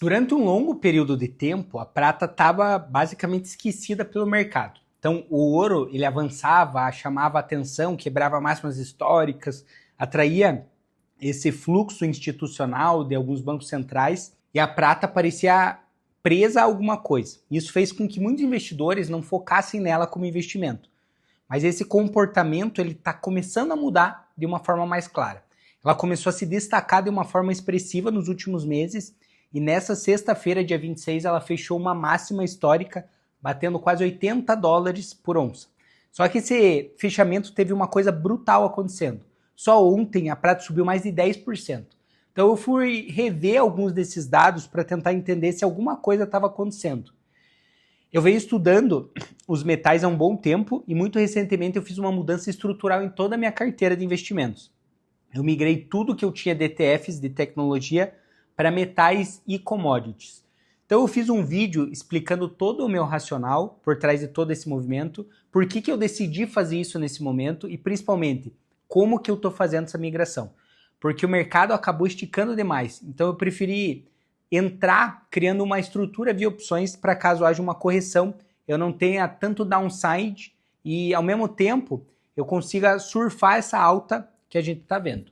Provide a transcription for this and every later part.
Durante um longo período de tempo, a prata estava basicamente esquecida pelo mercado. Então, o ouro ele avançava, chamava atenção, quebrava máximas históricas, atraía esse fluxo institucional de alguns bancos centrais e a prata parecia presa a alguma coisa. Isso fez com que muitos investidores não focassem nela como investimento. Mas esse comportamento ele está começando a mudar de uma forma mais clara. Ela começou a se destacar de uma forma expressiva nos últimos meses e nessa sexta-feira, dia 26, ela fechou uma máxima histórica, batendo quase $80 por onça. Só que esse fechamento teve uma coisa brutal acontecendo. Só ontem a prata subiu mais de 10%. Então eu fui rever alguns desses dados para tentar entender se alguma coisa estava acontecendo. Eu venho estudando os metais há um bom tempo e muito recentemente eu fiz uma mudança estrutural em toda a minha carteira de investimentos. Eu migrei tudo que eu tinha de ETFs de tecnologia para metais e commodities. Então eu fiz um vídeo explicando todo o meu racional por trás de todo esse movimento, por que eu decidi fazer isso nesse momento e principalmente como que eu estou fazendo essa migração. Porque o mercado acabou esticando demais, então eu preferi entrar criando uma estrutura de opções para caso haja uma correção, eu não tenha tanto downside e ao mesmo tempo eu consiga surfar essa alta que a gente está vendo.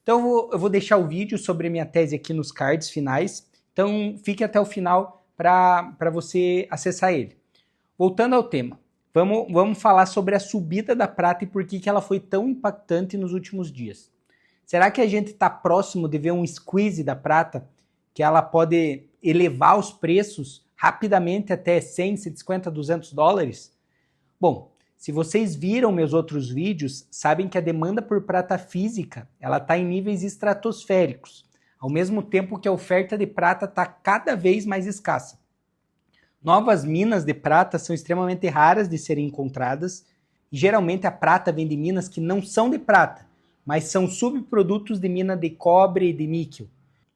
Então eu vou deixar o vídeo sobre a minha tese aqui nos cards finais, então fique até o final para você acessar ele. Voltando ao tema, vamos falar sobre a subida da prata e por que ela foi tão impactante nos últimos dias. Será que a gente está próximo de ver um squeeze da prata, que ela pode elevar os preços rapidamente até 100, 150, $200? Bom, se vocês viram meus outros vídeos, sabem que a demanda por prata física ela está em níveis estratosféricos, ao mesmo tempo que a oferta de prata está cada vez mais escassa. Novas minas de prata são extremamente raras de serem encontradas e geralmente a prata vem de minas que não são de prata, mas são subprodutos de mina de cobre e de níquel.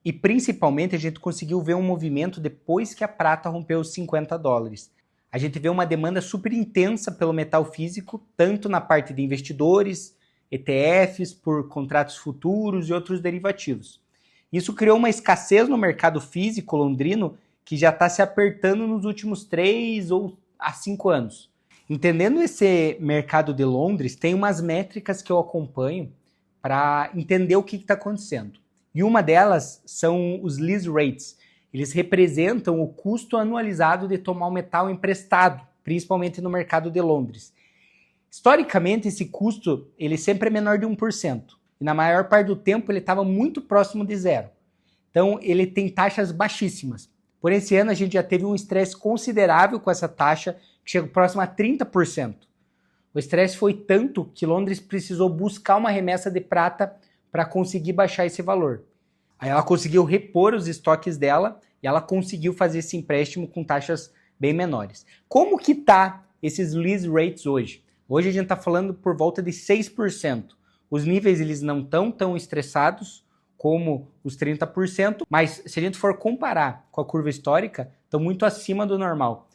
E principalmente a gente conseguiu ver um movimento depois que a prata rompeu os $50. A gente vê uma demanda super intensa pelo metal físico, tanto na parte de investidores, ETFs, por contratos futuros e outros derivativos. Isso criou uma escassez no mercado físico londrino que já está se apertando nos últimos 3 ou 5 anos. Entendendo esse mercado de Londres, tem umas métricas que eu acompanho para entender o que está acontecendo. E uma delas são os lease rates. Eles representam o custo anualizado de tomar um metal emprestado, principalmente no mercado de Londres. Historicamente, esse custo ele sempre é menor de 1%. E na maior parte do tempo ele estava muito próximo de zero. Então ele tem taxas baixíssimas. Por esse ano a gente já teve um estresse considerável com essa taxa, que chega próximo a 30%. O estresse foi tanto que Londres precisou buscar uma remessa de prata para conseguir baixar esse valor. Aí ela conseguiu repor os estoques dela e ela conseguiu fazer esse empréstimo com taxas bem menores. Como que tá esses lease rates hoje? Hoje a gente está falando por volta de 6%. Os níveis eles não estão tão estressados como os 30%, mas se a gente for comparar com a curva histórica, estão muito acima do normal.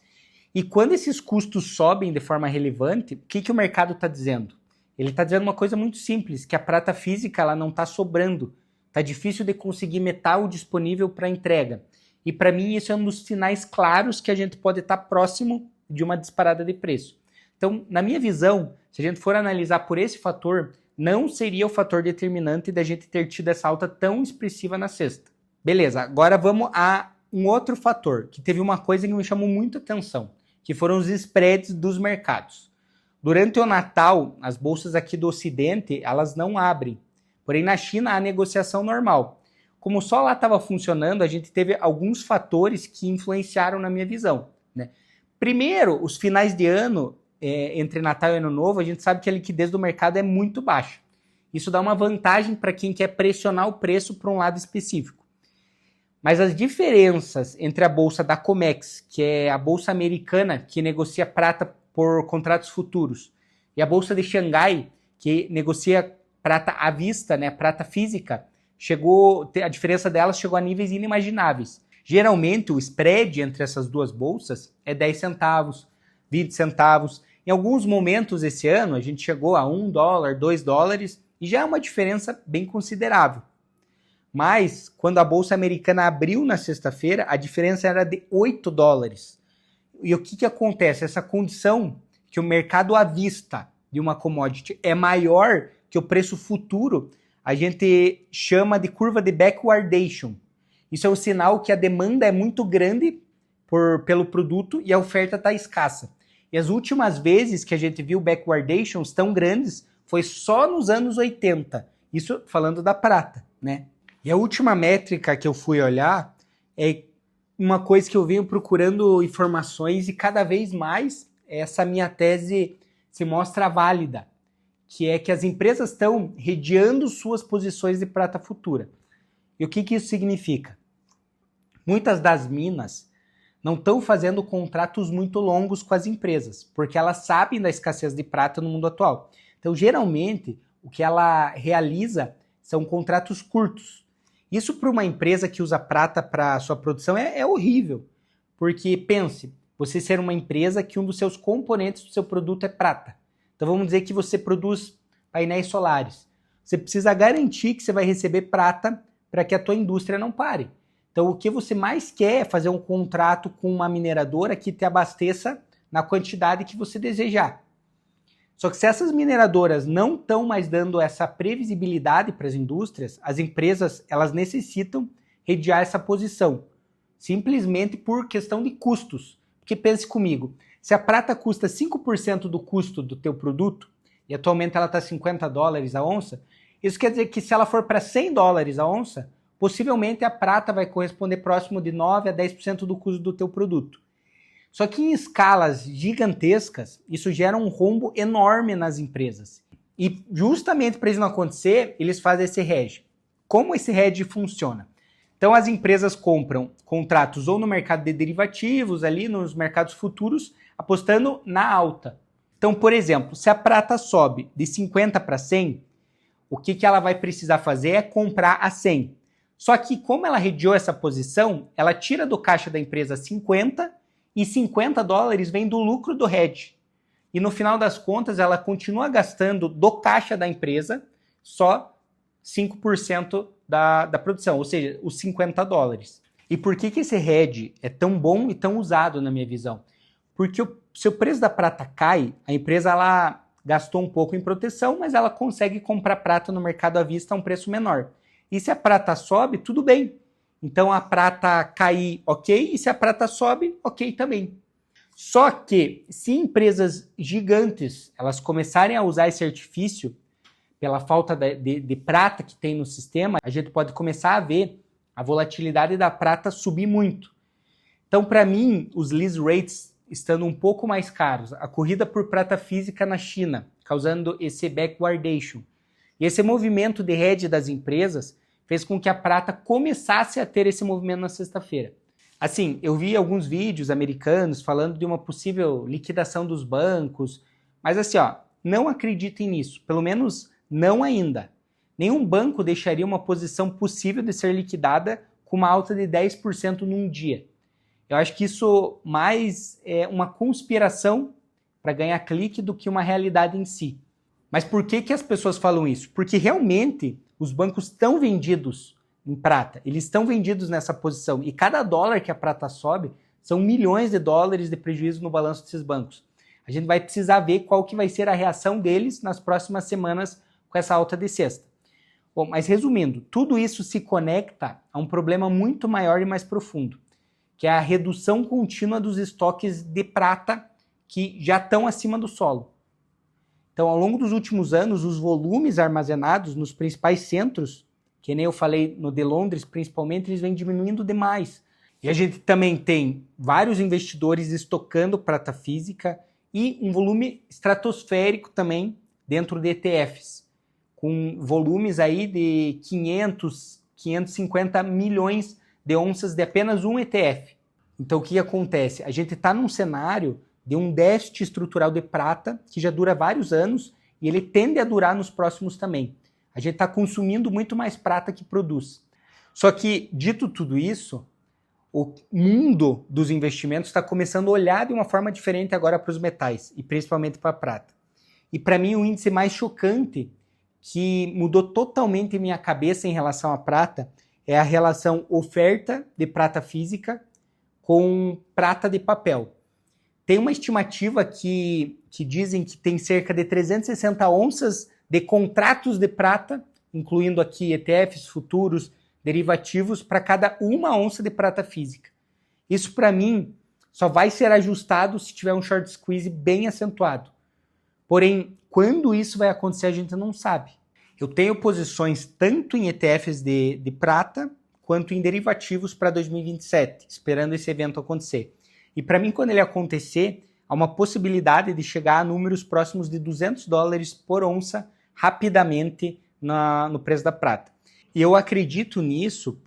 E quando esses custos sobem de forma relevante, o que o mercado está dizendo? Ele está dizendo uma coisa muito simples, que a prata física ela não está sobrando. Está difícil de conseguir metal disponível para entrega. E para mim isso é um dos sinais claros que a gente pode estar próximo de uma disparada de preço. Então, na minha visão, se a gente for analisar por esse fator, não seria o fator determinante da gente ter tido essa alta tão expressiva na sexta. Beleza, agora vamos a um outro fator, que teve uma coisa que me chamou muita atenção, que foram os spreads dos mercados. Durante o Natal, as bolsas aqui do Ocidente, elas não abrem. Porém, na China, há negociação normal. Como só lá estava funcionando, a gente teve alguns fatores que influenciaram na minha visão, né? Primeiro, os finais de ano, entre Natal e Ano Novo, a gente sabe que a liquidez do mercado é muito baixa. Isso dá uma vantagem para quem quer pressionar o preço para um lado específico. Mas as diferenças entre a bolsa da COMEX, que é a bolsa americana que negocia prata por contratos futuros, e a bolsa de Xangai, que negocia prata à vista, né, prata física, a diferença delas chegou a níveis inimagináveis. Geralmente o spread entre essas duas bolsas é 10 centavos, 20 centavos. Em alguns momentos esse ano a gente chegou a $1, $2 e já é uma diferença bem considerável. Mas, quando a Bolsa Americana abriu na sexta-feira, a diferença era de 8 dólares. E o que acontece? Essa condição que o mercado à vista de uma commodity é maior que o preço futuro, a gente chama de curva de backwardation. Isso é um sinal que a demanda é muito grande pelo produto e a oferta está escassa. E as últimas vezes que a gente viu backwardations tão grandes foi só nos anos 80. Isso falando da prata, né? E a última métrica que eu fui olhar é uma coisa que eu venho procurando informações e cada vez mais essa minha tese se mostra válida, que é que as empresas estão hedgeando suas posições de prata futura. E o que isso significa? Muitas das minas não estão fazendo contratos muito longos com as empresas, porque elas sabem da escassez de prata no mundo atual. Então, geralmente, o que ela realiza são contratos curtos. Isso para uma empresa que usa prata para sua produção é horrível, porque pense, você ser uma empresa que um dos seus componentes do seu produto é prata. Então, vamos dizer que você produz painéis solares. Você precisa garantir que você vai receber prata para que a tua indústria não pare. Então, o que você mais quer é fazer um contrato com uma mineradora que te abasteça na quantidade que você desejar. Só que se essas mineradoras não estão mais dando essa previsibilidade para as indústrias, as empresas elas necessitam hedgear essa posição, simplesmente por questão de custos. Porque pense comigo, se a prata custa 5% do custo do teu produto, e atualmente ela está 50 dólares a onça, isso quer dizer que se ela for para 100 dólares a onça, possivelmente a prata vai corresponder próximo de 9 a 10% do custo do teu produto. Só que em escalas gigantescas, isso gera um rombo enorme nas empresas. E justamente para isso não acontecer, eles fazem esse hedge. Como esse hedge funciona? Então as empresas compram contratos ou no mercado de derivativos, ali nos mercados futuros, apostando na alta. Então, por exemplo, se a prata sobe de 50 para 100, o que ela vai precisar fazer é comprar a 100. Só que como ela hedgeou essa posição, ela tira do caixa da empresa 50 e 50 dólares vem do lucro do hedge. E no final das contas, ela continua gastando do caixa da empresa só 5% da produção, ou seja, os 50 dólares. E por que esse hedge é tão bom e tão usado na minha visão? Porque se o preço da prata cai, a empresa ela gastou um pouco em proteção, mas ela consegue comprar prata no mercado à vista a um preço menor. E se a prata sobe, tudo bem. Então a prata cair, ok, e se a prata sobe, ok também. Só que se empresas gigantes elas começarem a usar esse artifício, pela falta de prata que tem no sistema, a gente pode começar a ver a volatilidade da prata subir muito. Então, para mim, os lease rates estando um pouco mais caros, a corrida por prata física na China, causando esse backwardation. E esse movimento de hedge das empresas fez com que a prata começasse a ter esse movimento na sexta-feira. Assim, eu vi alguns vídeos americanos falando de uma possível liquidação dos bancos, mas assim, não acreditem nisso, pelo menos não ainda. Nenhum banco deixaria uma posição possível de ser liquidada com uma alta de 10% num dia. Eu acho que isso mais é uma conspiração para ganhar clique do que uma realidade em si. Mas por que as pessoas falam isso? Porque realmente os bancos estão vendidos em prata, eles estão vendidos nessa posição. E cada dólar que a prata sobe, são milhões de dólares de prejuízo no balanço desses bancos. A gente vai precisar ver qual que vai ser a reação deles nas próximas semanas com essa alta de sexta. Bom, mas resumindo, tudo isso se conecta a um problema muito maior e mais profundo, que é a redução contínua dos estoques de prata que já estão acima do solo. Então, ao longo dos últimos anos, os volumes armazenados nos principais centros, que nem eu falei no de Londres, principalmente, eles vêm diminuindo demais. E a gente também tem vários investidores estocando prata física e um volume estratosférico também dentro de ETFs, com volumes aí de 500, 550 milhões de onças de apenas um ETF. Então, o que acontece? A gente está num cenário de um déficit estrutural de prata que já dura vários anos e ele tende a durar nos próximos também. A gente está consumindo muito mais prata que produz. Só que, dito tudo isso, o mundo dos investimentos está começando a olhar de uma forma diferente agora para os metais, e principalmente para a prata. E para mim o índice mais chocante que mudou totalmente minha cabeça em relação à prata é a relação oferta de prata física com prata de papel. Tem uma estimativa que dizem que tem cerca de 360 onças de contratos de prata, incluindo aqui ETFs, futuros, derivativos, para cada 1 onça de prata física. Isso, para mim, só vai ser ajustado se tiver um short squeeze bem acentuado. Porém, quando isso vai acontecer, a gente não sabe. Eu tenho posições tanto em ETFs de prata, quanto em derivativos para 2027, esperando esse evento acontecer. E para mim, quando ele acontecer, há uma possibilidade de chegar a números próximos de $200 por onça rapidamente no preço da prata. E eu acredito nisso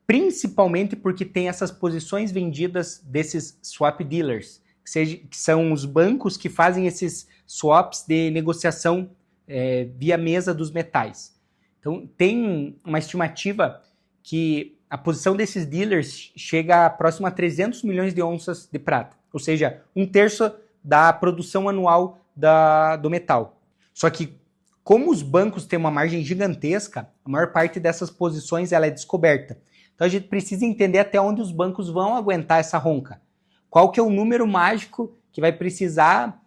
principalmente porque tem essas posições vendidas desses swap dealers, que são os bancos que fazem esses swaps de negociação via mesa dos metais. Então, tem uma estimativa que a posição desses dealers chega próximo a 300 milhões de onças de prata, ou seja, 1/3 da produção anual do metal. Só que, como os bancos têm uma margem gigantesca, a maior parte dessas posições ela é descoberta. Então a gente precisa entender até onde os bancos vão aguentar essa ronca. Qual que é o número mágico que vai precisar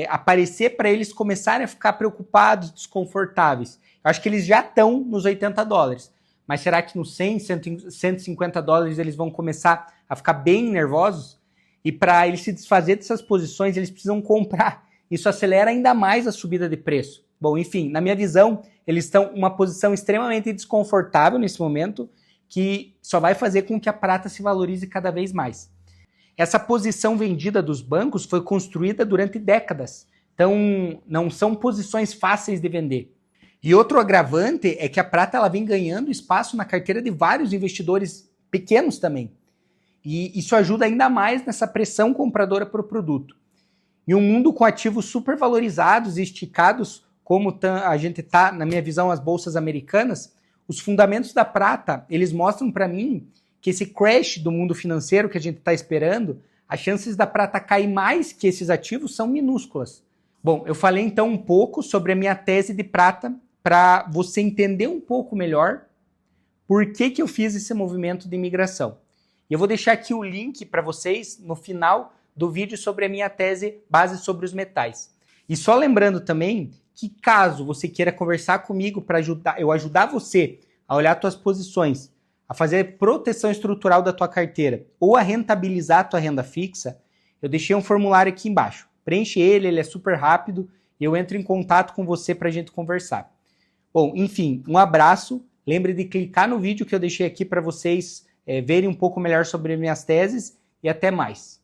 aparecer para eles começarem a ficar preocupados, desconfortáveis. Eu acho que eles já estão nos $80. Mas será que nos 100, $150 eles vão começar a ficar bem nervosos? E para eles se desfazer dessas posições, eles precisam comprar. Isso acelera ainda mais a subida de preço. Bom, enfim, na minha visão, eles estão em uma posição extremamente desconfortável nesse momento, que só vai fazer com que a prata se valorize cada vez mais. Essa posição vendida dos bancos foi construída durante décadas. Então, não são posições fáceis de vender. E outro agravante é que a prata ela vem ganhando espaço na carteira de vários investidores pequenos também. E isso ajuda ainda mais nessa pressão compradora para o produto. Em um mundo com ativos supervalorizados e esticados, como a gente está, na minha visão, as bolsas americanas, os fundamentos da prata, eles mostram para mim que esse crash do mundo financeiro que a gente está esperando, as chances da prata cair mais que esses ativos são minúsculas. Bom, eu falei então um pouco sobre a minha tese de prata para você entender um pouco melhor por que eu fiz esse movimento de migração. E eu vou deixar aqui o link para vocês no final do vídeo sobre a minha tese base sobre os metais. E só lembrando também que caso você queira conversar comigo para ajudar você a olhar suas posições, a fazer proteção estrutural da tua carteira ou a rentabilizar a tua renda fixa, eu deixei um formulário aqui embaixo. Preenche ele é super rápido e eu entro em contato com você para a gente conversar. Bom, enfim, um abraço. Lembre de clicar no vídeo que eu deixei aqui para vocês verem um pouco melhor sobre minhas teses e até mais.